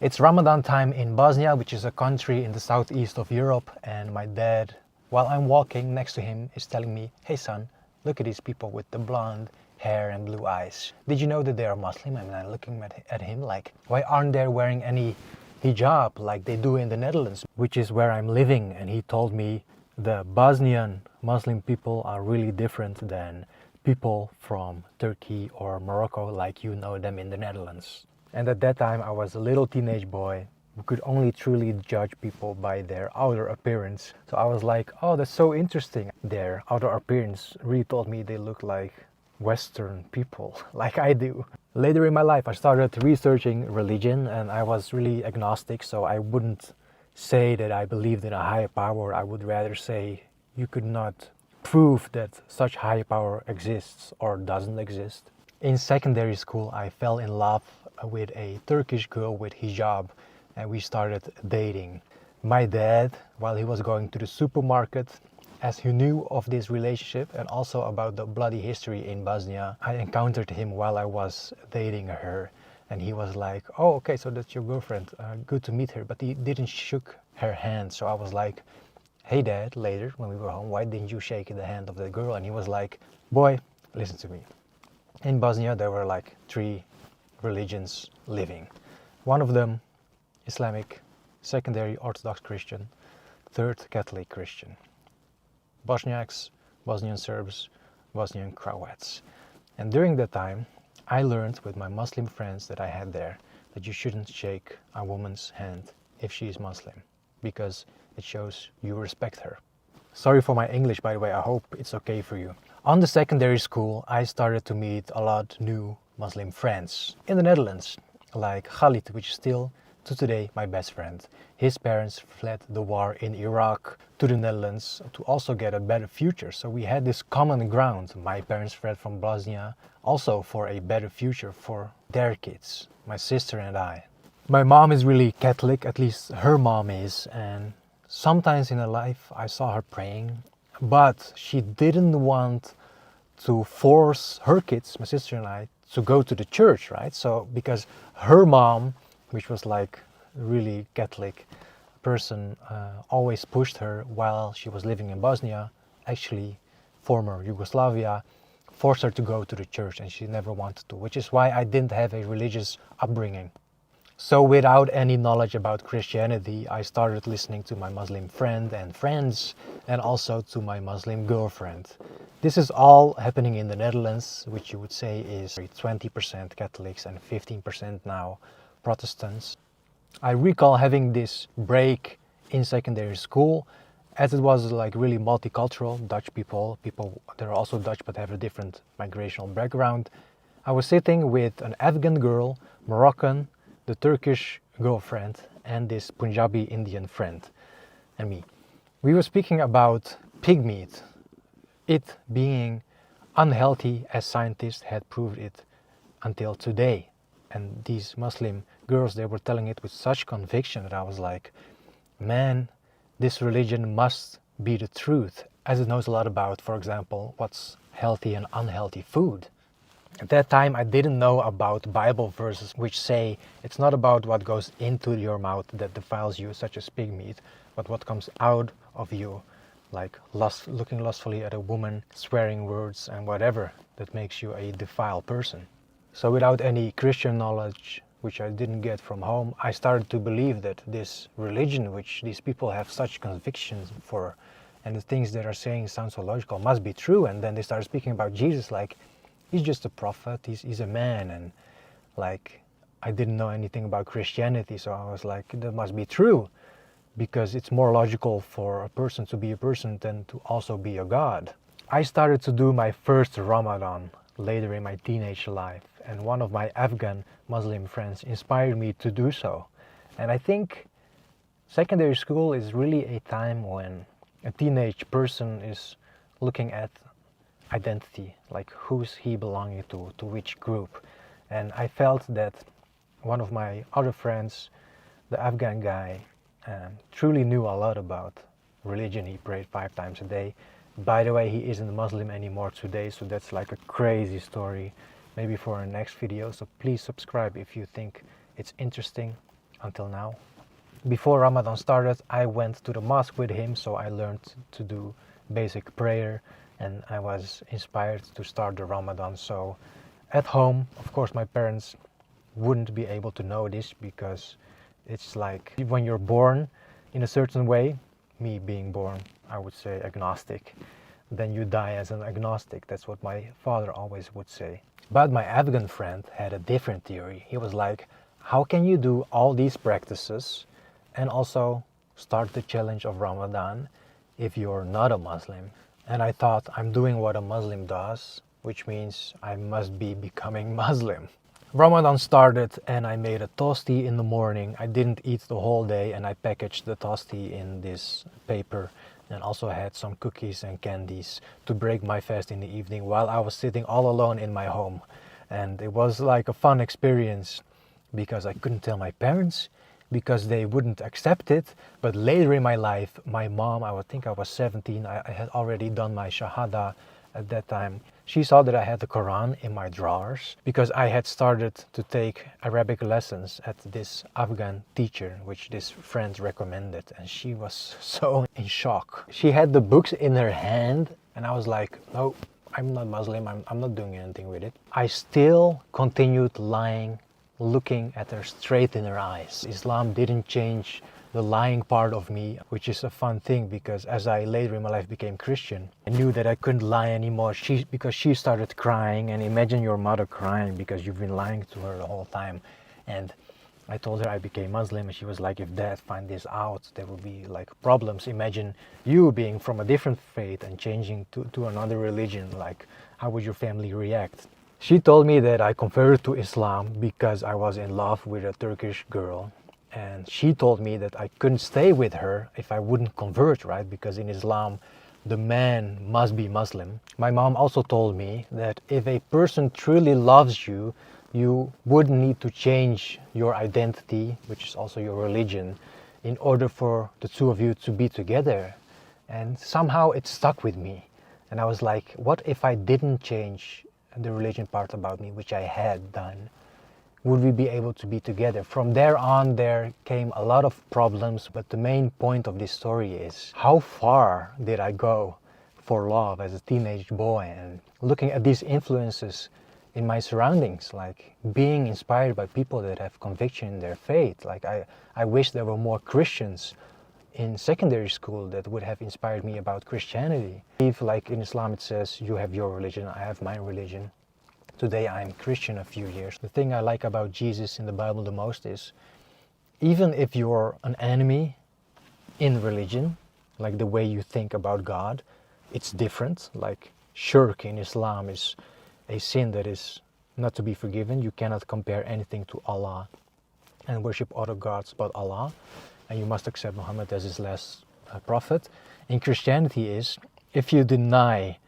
It's Ramadan time in Bosnia, which is a country in the southeast of Europe, and my dad, while I'm walking next to him, is telling me, "Hey son, look at these people with the blonde hair and blue eyes. Did you know that they are Muslim?" And I'm looking at him like, why aren't they wearing any hijab like they do in the Netherlands, which is where I'm living? And he told me the Bosnian Muslim people are really different than people from Turkey or Morocco like you know them in the Netherlands. And at that time I was a little teenage boy who could only truly judge people by their outer appearance. So I was like, oh, that's so interesting. Their outer appearance really told me they look like Western people, like I do. Later in my life I started researching religion, and I was really agnostic, so I wouldn't say that I believed in a higher power. I would rather say you could not prove that such higher power exists or doesn't exist. In secondary school I fell in love with a Turkish girl with hijab, and we started dating. My dad, while he was going to the supermarket, as he knew of this relationship and also about the bloody history in Bosnia, I encountered him while I was dating her, and he was like, "Oh, okay, so that's your girlfriend, good to meet her," but he didn't shook her hand. So I was like, "Hey dad," later when we were home, "why didn't you shake the hand of the girl?" And he was like, "Boy, listen to me. In Bosnia there were like 3 religions living. One of them Islamic, secondary Orthodox Christian, third Catholic Christian. Bosniaks, Bosnian Serbs, Bosnian Croats. And during that time I learned with my Muslim friends that I had there that you shouldn't shake a woman's hand if she is Muslim, because it shows you respect her." Sorry for my English, by the way, I hope it's okay for you. On the secondary school I started to meet a lot new Muslim friends in the Netherlands, like Khalid, which is still to today my best friend. His parents fled the war in Iraq to the Netherlands to also get a better future, so we had this common ground. My parents fled from Bosnia also for a better future for their kids, my sister and I. My mom is really Catholic, at least her mom is, and sometimes in her life I saw her praying, but she didn't want to force her kids, my sister and I, to go to the church, right? So because her mom, which was like really Catholic person, always pushed her while she was living in Bosnia, actually former Yugoslavia, forced her to go to the church, and she never wanted to, which is why I didn't have a religious upbringing. So without any knowledge about Christianity, I started listening to my Muslim friend and friends, and also to my Muslim girlfriend. This is all happening in the Netherlands, which you would say is 20% Catholics and 15% now Protestants. I recall having this break in secondary school, as it was like really multicultural. Dutch people, they're also Dutch but have a different migrational background. I was sitting with an Afghan girl, Moroccan, the Turkish girlfriend, and this Punjabi Indian friend, and me. We were speaking about pig meat, it being unhealthy as scientists had proved it until today. And these Muslim girls, they were telling it with such conviction that I was like, man, this religion must be the truth, as it knows a lot about, for example, what's healthy and unhealthy food. At that time I didn't know about Bible verses which say it's not about what goes into your mouth that defiles you, such as pig meat, but what comes out of you, like looking lustfully at a woman, swearing words and whatever that makes you a defiled person. So without any Christian knowledge, which I didn't get from home, I started to believe that this religion, which these people have such convictions for, and the things that are saying sound so logical, must be true. And then they started speaking about Jesus like, he's just a prophet, he's a man, and like, I didn't know anything about Christianity, so I was like, that must be true, because it's more logical for a person to be a person than to also be a god. I started to do my first Ramadan later in my teenage life, and one of my Afghan Muslim friends inspired me to do so. And I think secondary school is really a time when a teenage person is looking at identity, like who's he belonging to which group. And I felt that one of my other friends, the Afghan guy, truly knew a lot about religion. He prayed 5 times a day. By the way, he isn't Muslim anymore today, so that's like a crazy story, maybe for our next video. So please subscribe if you think it's interesting. until now. Before Ramadan started, I went to the mosque with him, so I learned to do basic prayer, and I was inspired to start the Ramadan. So at home, of course, my parents wouldn't be able to know this, because it's like when you're born in a certain way, me being born, I would say agnostic, then you die as an agnostic. That's what my father always would say. But my Afghan friend had a different theory. He was like, how can you do all these practices and also start the challenge of Ramadan if you're not a Muslim? And I thought, I'm doing what a Muslim does, which means I must be becoming Muslim. Ramadan started and I made a tosti in the morning. I didn't eat the whole day, and I packaged the tosti in this paper, and also had some cookies and candies to break my fast in the evening while I was sitting all alone in my home. And it was like a fun experience, because I couldn't tell my parents because they wouldn't accept it. But later in my life, my mom, I would think I was 17, I had already done my Shahada at that time. She saw that I had the Quran in my drawers, because I had started to take Arabic lessons at this Afghan teacher, which this friend recommended, and she was so in shock. She had the books in her hand, and I was like, no, I'm not Muslim, I'm not doing anything with it. I still continued lying, looking at her straight in her eyes. Islam didn't change the lying part of me, which is a fun thing, because as I later in my life became Christian, I knew that I couldn't lie anymore, because she started crying. And imagine your mother crying because you've been lying to her the whole time. And I told her I became Muslim, and she was like, if dad find this out, there will be like problems. Imagine you being from a different faith and changing to another religion, like how would your family react? She told me that I converted to Islam because I was in love with a Turkish girl. And she told me that I couldn't stay with her if I wouldn't convert, right? Because in Islam, the man must be Muslim. My mom also told me that if a person truly loves you, you wouldn't need to change your identity, which is also your religion, in order for the two of you to be together. And somehow it stuck with me. And I was like, what if I didn't change the religion part about me, which I had done? Would we be able to be together? From there on, there came a lot of problems, but the main point of this story is, how far did I go for love as a teenage boy? And looking at these influences in my surroundings, like being inspired by people that have conviction in their faith. Like I wish there were more Christians in secondary school that would have inspired me about Christianity. If, like in Islam it says, you have your religion, I have my religion. Today I'm Christian a few years. The thing I like about Jesus in the Bible the most is, even if you're an enemy in religion, like the way you think about God, it's different. Like shirk in Islam is a sin that is not to be forgiven. You cannot compare anything to Allah and worship other gods but Allah. And you must accept Muhammad as his last prophet. In Christianity is, if you deny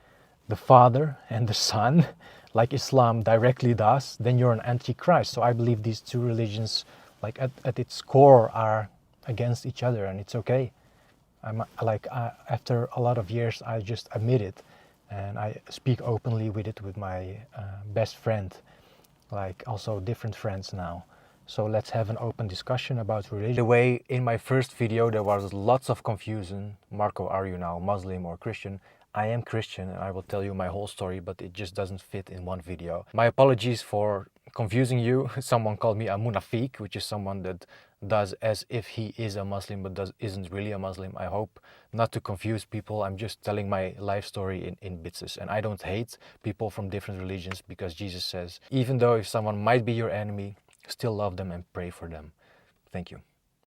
the Father and the Son, like Islam directly does, then you're an antichrist. So I believe these two religions, like at its core, are against each other, and it's okay. After a lot of years, I just admit it, and I speak openly with it with my best friend, like also different friends now. So let's have an open discussion about religion. The way in my first video there was lots of confusion. Marco, are you now Muslim or Christian? I am Christian, and I will tell you my whole story, but it just doesn't fit in one video. My apologies for confusing you. Someone called me a munafiq, which is someone that does as if he is a Muslim but isn't really a Muslim. I hope not to confuse people. I'm just telling my life story in bits. And I don't hate people from different religions, because Jesus says, even though if someone might be your enemy, still love them and pray for them. Thank you.